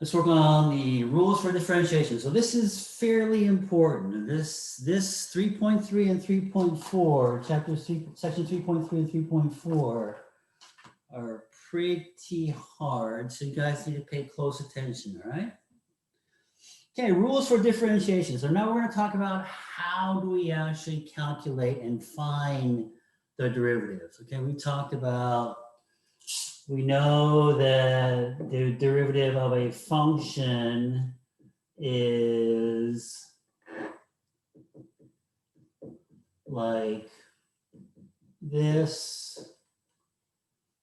Let's work on the rules for differentiation. So this is fairly important. This 3.3 and 3.4, chapter 3, section 3.3 and 3.4 are pretty hard. So you guys need to pay close attention, all right? Okay, rules for differentiation. So now we're going to talk about how do we actually calculate and find the derivatives. Okay, we talked about, we know that the derivative of a function is like this.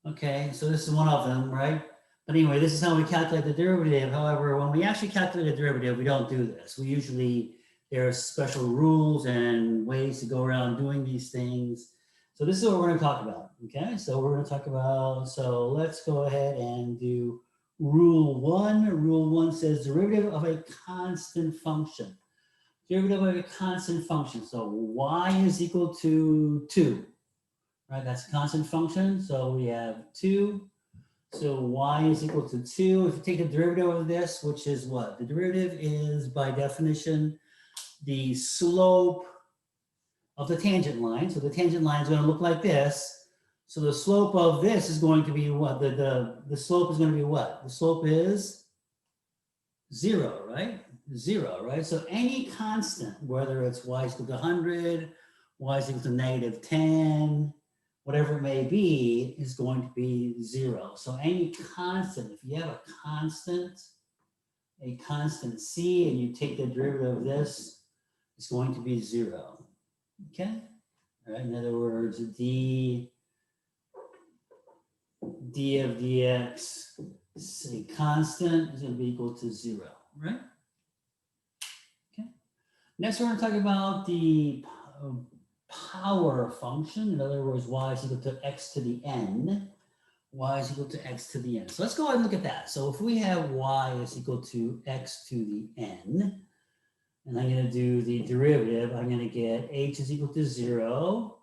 Okay, so this is one of them, right? But anyway, this is how we calculate the derivative. However, when we actually calculate a derivative, we don't do this. We usually, there are special rules and ways to go around doing these things. So this is what we're going to talk about, okay? So we're going to talk about, so let's go ahead and do rule 1. Rule 1 says derivative of a constant function. Derivative of a constant function. So y is equal to 2, right? That's a constant function. So we have 2. So y is equal to 2. If you take the derivative of this, which is what? The derivative is, by definition, the slope of the tangent line. So the tangent line is going to look like this. So the slope of this is going to be what? The slope is going to be what? The slope is 0, right? 0, right? So any constant, whether it's y is equal to 100, y is equal to negative 10, whatever it may be, is going to be 0. So any constant, if you have a constant c, and you take the derivative of this, it's going to be 0. Okay? All right, in other words, d of dx, a constant, is going to be equal to 0, right? Okay. Next, we're going to talk about the power function. In other words, y is equal to x to the n. Y is equal to x to the n. So let's go ahead and look at that. So if we have y is equal to x to the n, and I'm going to do the derivative, I'm going to get h is equal to 0,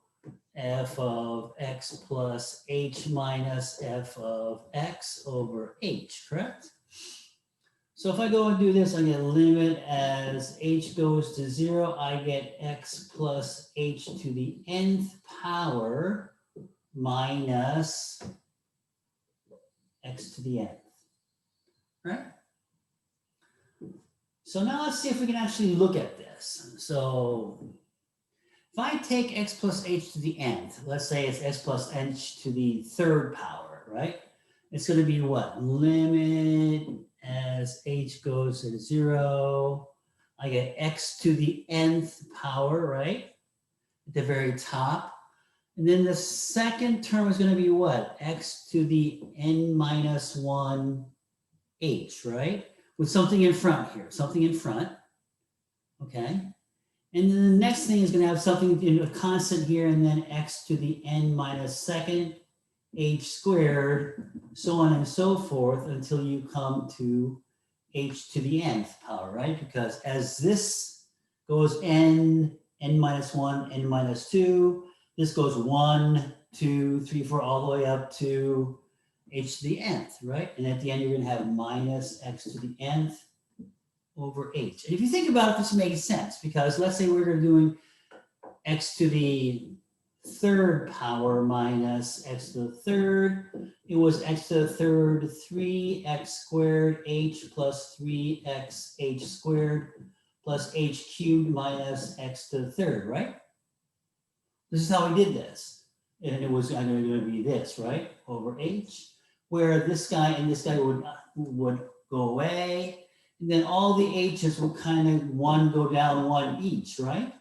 f of x plus h minus f of x over h, correct? So if I go and do this, I'm going to limit as h goes to 0, I get x plus h to the nth power minus x to the nth, right? So now let's see if we can actually look at this. So if I take x plus h to the nth, let's say it's x plus h to the third power, right? It's going to be what? Limit as h goes to 0, I get x to the nth power, right? At the very top. And then the second term is going to be what? X to the n minus 1 h, right? With something in front here, something in front, okay? And then the next thing is going to have something in a constant here, and then x to the n minus second h squared, so on and so forth, until you come to h to the nth power, right? Because as this goes n minus 1, n minus 2, this goes 1, 2, 3, 4, all the way up to h to the nth, right? And at the end, you're going to have minus x to the nth over h. And if you think about it, this makes sense, because let's say we're doing x to the third power minus x to the third. It was x to the third 3x squared h plus 3x h squared plus h cubed minus x to the third, right? This is how we did this. And it was going to be this, right? Over h, where this guy and this guy would go away. And then all the h's will kind of one go down one each, right?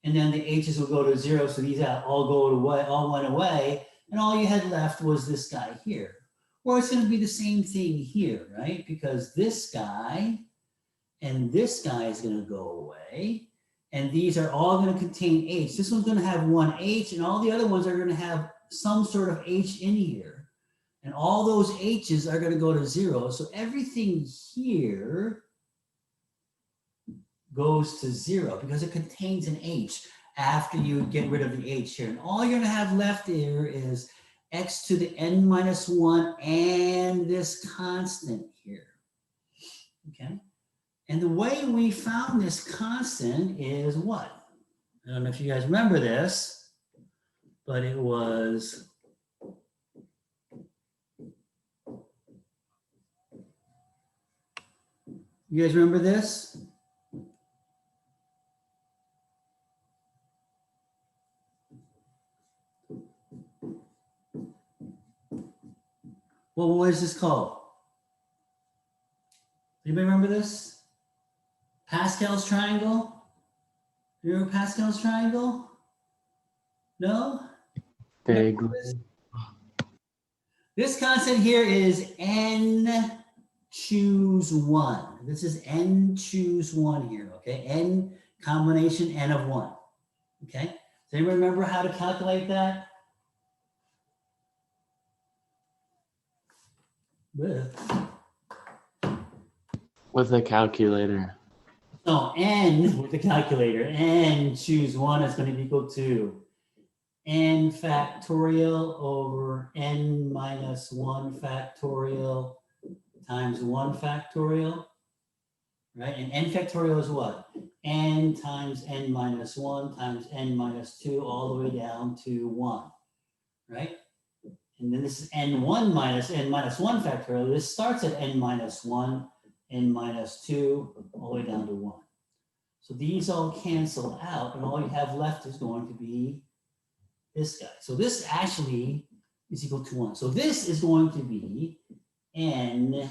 And then the h's will go to 0, so these all went away, and all you had left was this guy here. Or it's going to be the same thing here, right? Because this guy and this guy is going to go away, and these are all going to contain h. This one's going to have one h, and all the other ones are going to have some sort of h in here. And all those h's are going to go to 0. So everything here goes to 0 because it contains an h after you get rid of the h here. And all you're going to have left here is x to the n minus 1 and this constant here. okay? And the way we found this constant is what? I don't know if you guys remember this, but it was you guys remember this? Well, what is this called? Anybody remember this? Pascal's triangle? You remember Pascal's triangle? No? Vaguely. This constant here is n choose 1. This is n choose 1 here, okay? N combination n of 1, okay? Does anybody remember how to calculate that? With a calculator. So n with the calculator, n choose 1 is going to be equal to n factorial over n minus 1 factorial times 1 factorial, right? And n factorial is what? N times n minus 1 times n minus 2 all the way down to 1, right? And then this is n1 minus n minus 1 factorial. This starts at n minus 1, n minus 2, all the way down to 1. So these all cancel out, and all you have left is going to be this guy. So this actually is equal to 1. So this is going to be n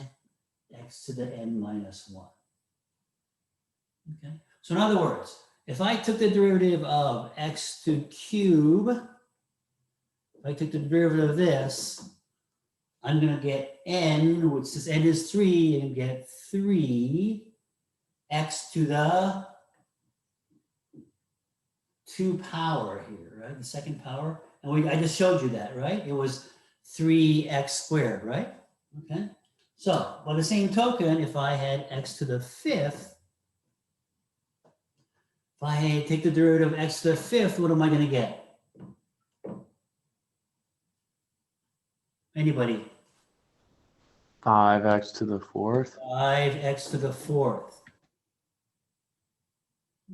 x to the n minus 1. Okay. So in other words, if I took the derivative of x to the cube, if I took the derivative of this, I'm going to get n, which is n is 3, and get 3 x to the 2 power here, right? The second power. And I just showed you that, right? It was 3x squared, right? Okay. So by the same token, if I had x to the 5th, if I take the derivative of x to the 5th, what am I going to get? Anybody? 5x to the 4th. 5x to the 4th.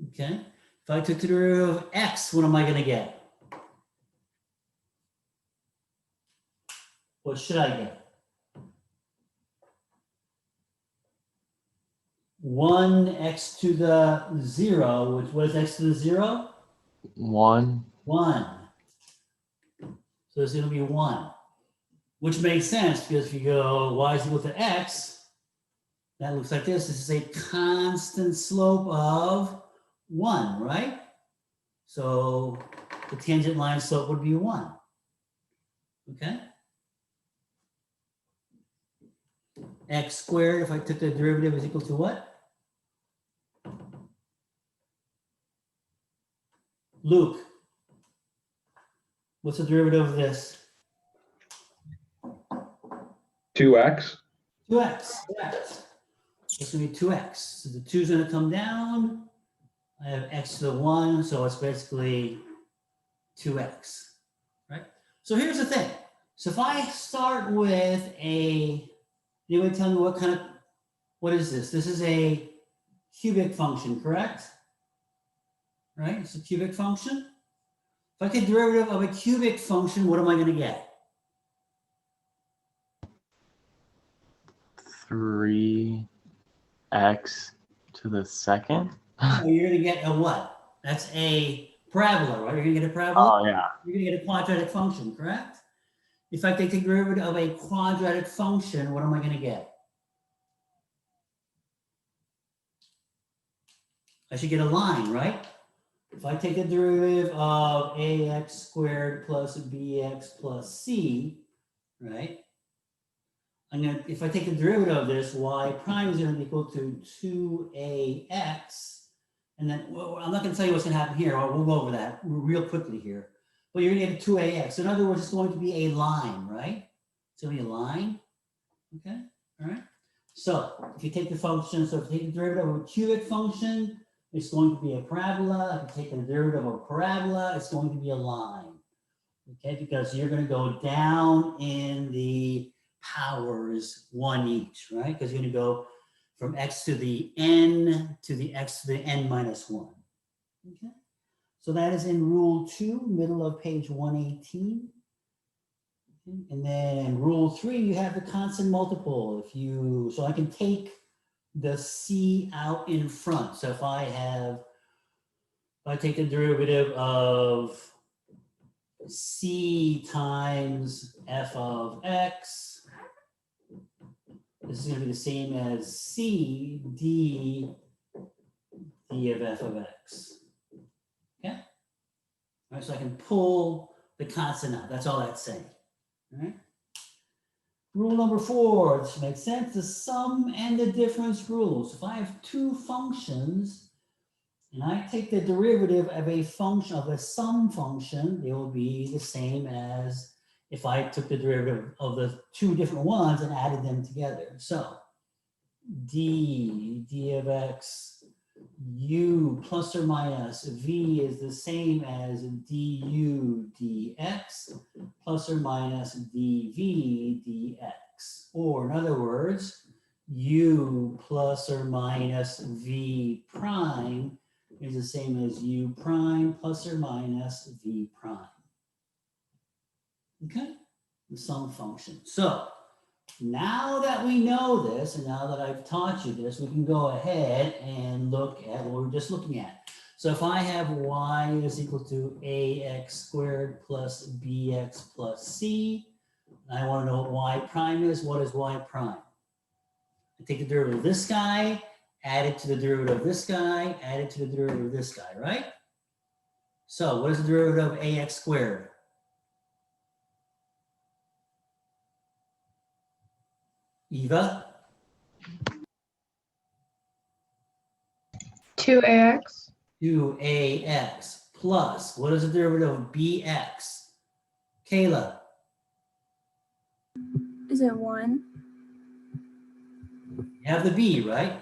Okay. If I took the derivative of x, what am I going to get? What should I get? 1x to the 0, which was x to the 0? 1. 1. So it's going to be 1, which makes sense because if you go y is equal to x, that looks like this. This is a constant slope of 1, right? So the tangent line slope would be 1. Okay? X squared, if I took the derivative, is equal to what? Luke, what's the derivative of this? 2x. 2x, correct. It's going to be 2x. So the 2 is going to come down. I have x to the 1, so it's basically 2x, right? So here's the thing. So if I start with anybody tell me what is this? This is a cubic function, correct? Right? It's a cubic function. If I take derivative of a cubic function, what am I going to get? 3x to the 2nd. So you're going to get a what? That's a parabola, right? You're going to get a parabola. Oh, yeah. You're going to get a quadratic function, correct? If I take the derivative of a quadratic function, what am I going to get? I should get a line, right? If I take the derivative of ax squared plus bx plus c, right? If I take the derivative of this, y prime is going to be equal to 2ax. And then, well, I'm not going to tell you what's going to happen here. We'll go over that real quickly here. But you're going to get a 2ax. In other words, it's going to be a line, right? It's going to be a line. Okay, all right. So if you take the function, so if you take the derivative of a cubic function, it's going to be a parabola. If you take the derivative of a parabola, it's going to be a line. Okay, because you're going to go down in the powers 1 each, right? Because you're going to go from x to the n to the x to the n minus 1. Okay, so that is in rule 2, middle of page 118. Okay. And then rule 3, you have the constant multiple. So I can take the c out in front. So if I take the derivative of c times f of x, this is going to be the same as c d of f of x. Okay? All right, so I can pull the constant out. That's all that's saying. All right? Rule number 4, this makes sense, the sum and the difference rules. If I have two functions and I take the derivative of a function, of a sum function, it will be the same as if I took the derivative of the two different ones and added them together. So d of x, u plus or minus v is the same as du dx plus or minus dv dx. Or in other words, u plus or minus v prime is the same as u prime plus or minus v prime. Okay? The sum function. So now that we know this, and now that I've taught you this, we can go ahead and look at what we're just looking at. So if I have y is equal to ax squared plus bx plus c, and I want to know what y prime is, what is y prime? I take the derivative of this guy, add it to the derivative of this guy, add it to the derivative of this guy, right? So what is the derivative of ax squared? Eva? 2ax. 2ax plus, what is the derivative of bx? Kayla? Is it 1? You have the b, right?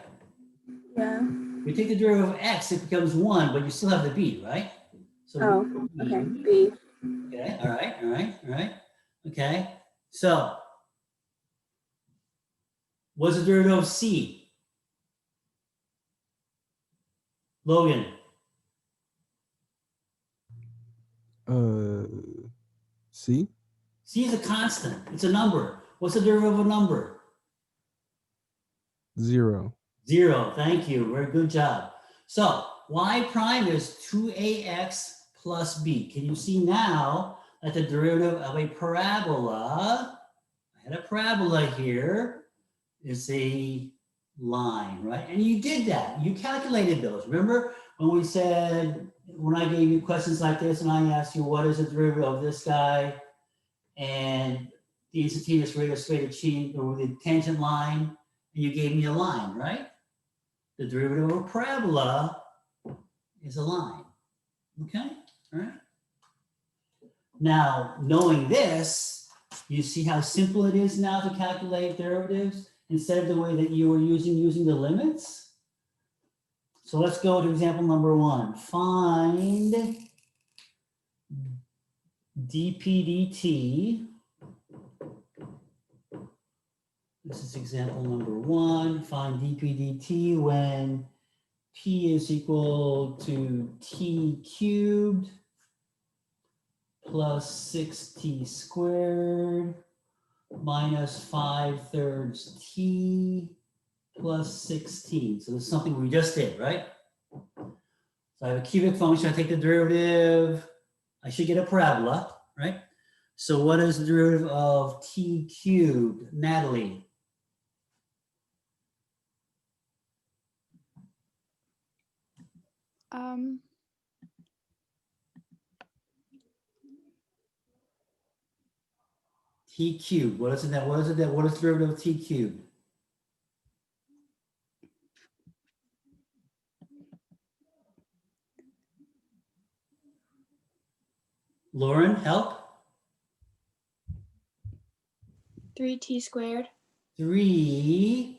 Yeah. You take the derivative of x, it becomes 1, but you still have the b, right? So Oh, okay. b. B. Okay, all right. Okay, so what's the derivative of c? Logan? C? C is a constant. It's a number. What's the derivative of a number? 0. 0. Thank you. Very good job. So y prime is 2ax plus b. Can you see now that the derivative of a parabola, I had a parabola here, is a line, right? And you did that. You calculated those. Remember when we said, when I gave you questions like this and I asked you what is the derivative of this guy and the instantaneous rate of straight of change or the tangent line, and you gave me a line, right? The derivative of a parabola is a line. Okay, all right. Now, knowing this, you see how simple it is now to calculate derivatives instead of the way that you were using the limits. So let's go to example number 1. Find dp dt. This is example number 1. Find dp dt when p is equal to t cubed plus 6t squared minus 5/3 t plus 16. So this is something we just did, right? So I have a cubic function. I take the derivative. I should get a parabola, right? So what is the derivative of t cubed, Natalie? T cubed. What is it? What is the derivative of t cubed? Lauren, help. 3t squared. 3t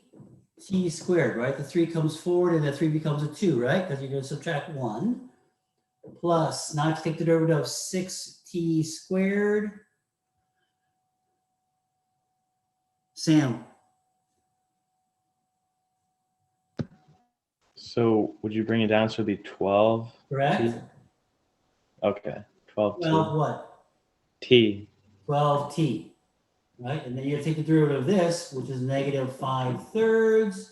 squared, right? The 3 comes forward and the 3 becomes a 2, right? Because you're going to subtract 1. Plus, now I have to take the derivative of 6t squared. Sam. So would you bring it down so it'd be 12? correct? Okay, 12 12 what? t. 12t, right? And then you take the derivative of this, which is negative 5/3.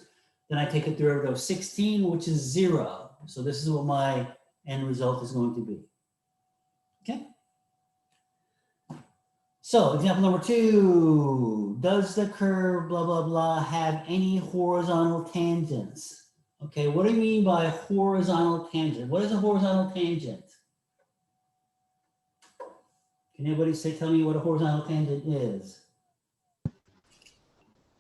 Then I take the derivative of 16, which is 0. So this is what my end result is going to be. Okay? So example number 2, does the curve blah, blah, blah have any horizontal tangents? Okay, what do you mean by horizontal tangent? What is a horizontal tangent? Can anybody tell me what a horizontal tangent is?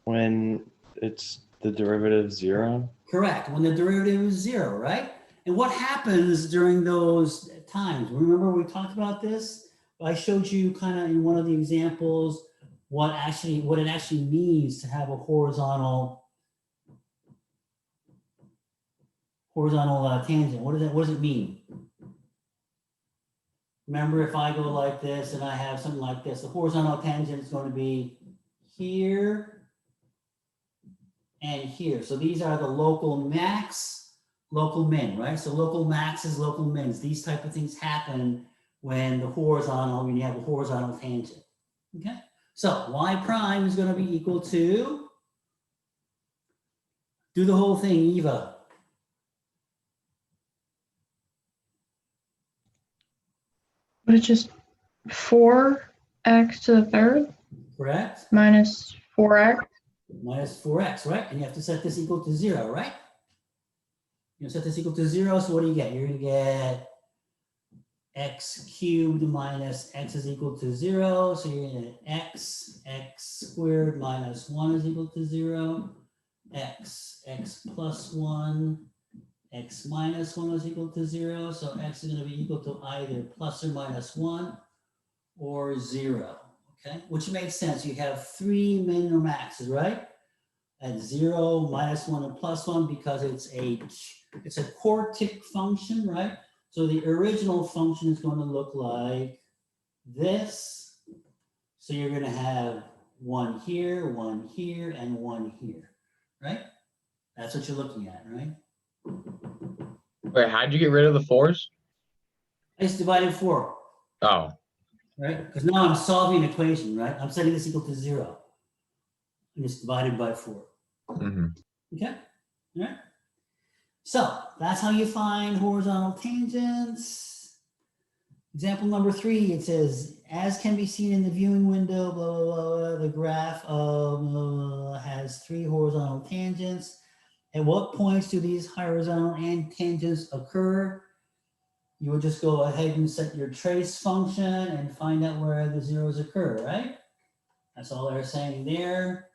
When it's the derivative 0? Correct, when the derivative is 0, right? And what happens during those times? Remember we talked about this? I showed you kind of in one of the examples what it actually means to have a horizontal tangent. What does it mean? Remember, if I go like this and I have something like this, the horizontal tangent is going to be here and here. So these are the local max, local min, right? So local maxes, local mins. These type of things happen when when you have a horizontal tangent. Okay? So y prime is going to be equal to, do the whole thing, Eva. But it's just 4x to the third Correct? minus 4x. Minus 4x, right? And you have to set this equal to 0, right? You set this equal to 0, so what do you get? You're going to get x cubed minus x is equal to 0. So you're going to get x squared minus 1 is equal to 0. X plus 1, x minus 1 is equal to 0. So x is going to be equal to either plus or minus 1 or 0. Okay, which makes sense. You have 3 min or maxes, right? At 0, minus 1, and plus 1 because it's a quartic function, right? So the original function is going to look like this. So you're going to have 1 here, and 1 here, right? That's what you're looking at, right? Wait, how'd you get rid of the 4s? I just divided 4, Oh, right? Because now I'm solving an equation, right? I'm setting this equal to 0. And it's divided by 4. Okay, all right. So that's how you find horizontal tangents. Example number 3, it says, as can be seen in the viewing window, blah, blah, blah, the graph of has 3 horizontal tangents. At what points do these horizontal tangents occur? You would just go ahead and set your trace function and find out where the zeros occur, right? That's all they're saying there.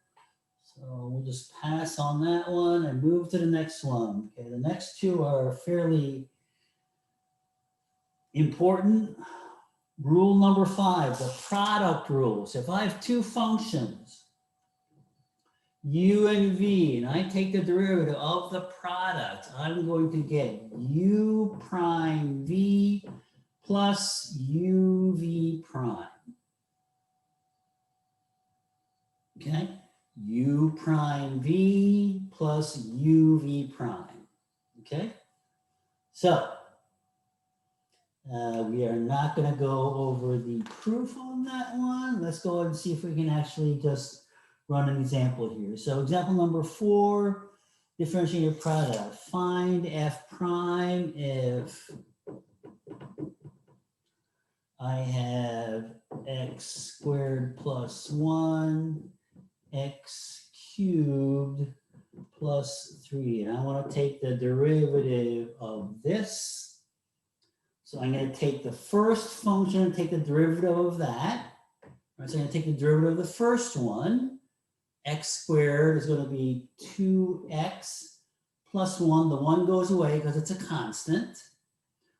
So we'll just pass on that one and move to the next one. Okay, the next 2 are fairly important. Rule number 5, the product rule. So if I have 2 functions, u and v, and I take the derivative of the product, I'm going to get u prime v plus uv prime. Okay? U prime v plus uv prime. Okay? So, we are not going to go over the proof on that one. Let's go ahead and see if we can actually just run an example here. So example number 4, differentiate your product. Find f prime if I have x squared plus 1, x cubed plus 3. And I want to take the derivative of this. So I'm going to take the first function and take the derivative of that. Right, so I'm going to take the derivative of the first one. X squared is going to be 2x plus 1. The 1 goes away because it's a constant.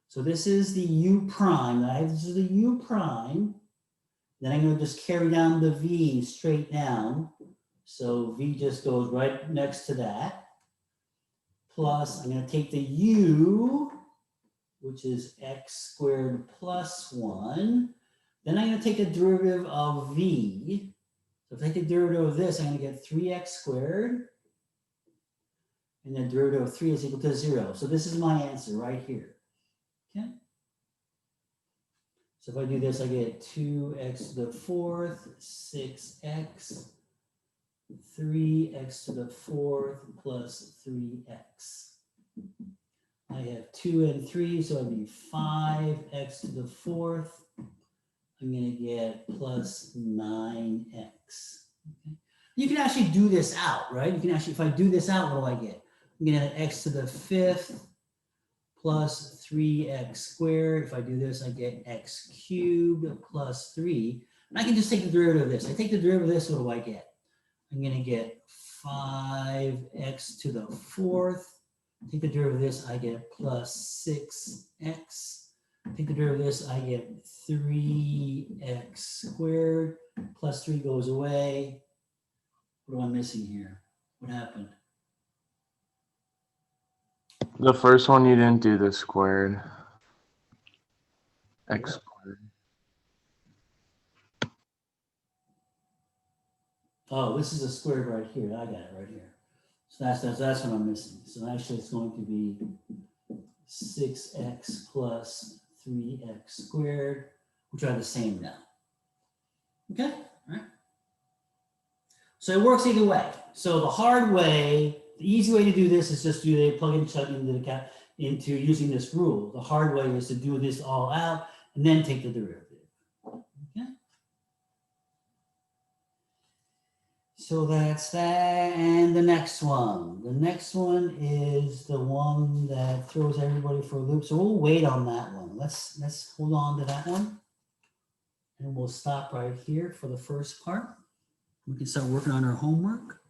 So this is the u prime. Right? This is the u prime. Then I'm going to just carry down the v straight down. So v just goes right next to that. Plus, I'm going to take the u, which is x squared plus 1. Then I'm going to take a derivative of v. So if I take the derivative of this, I'm going to get 3x squared. and then derivative of 3 is equal to 0. So this is my answer right here. Okay. So if I do this, I get 2x to the 4th, 6x, 3x to the 4th plus 3x. I have 2 and 3, so it'd be 5x to the 4th. I'm going to get plus 9x. Okay. You can actually do this out, right? You can actually, if I do this out, what do I get? I'm going to have x to the 5th plus 3x squared. If I do this, I get x cubed plus 3. And I can just take the derivative of this. I take the derivative of this, what do I get? I'm going to get 5x to the 4th. Take the derivative of this, I get plus 6x. Take the derivative of this, I get 3x squared. Plus 3 goes away. What am I missing here? What happened? The first one you didn't do the squared. X squared. Oh, this is a squared right here. I got it right here. So that's what I'm missing. So actually it's going to be 6x plus 3x squared, which are the same now. Okay, all right. So it works either way. So the hard way, the easy way to do this is just do the plug and chug into using this rule. The hard way is to do this all out and then take the derivative. Okay. So that's that. And the next one. The next one is the one that throws everybody for a loop. So we'll wait on that one. Let's hold on to that one. And we'll stop right here for the first part. We can start working on our homework.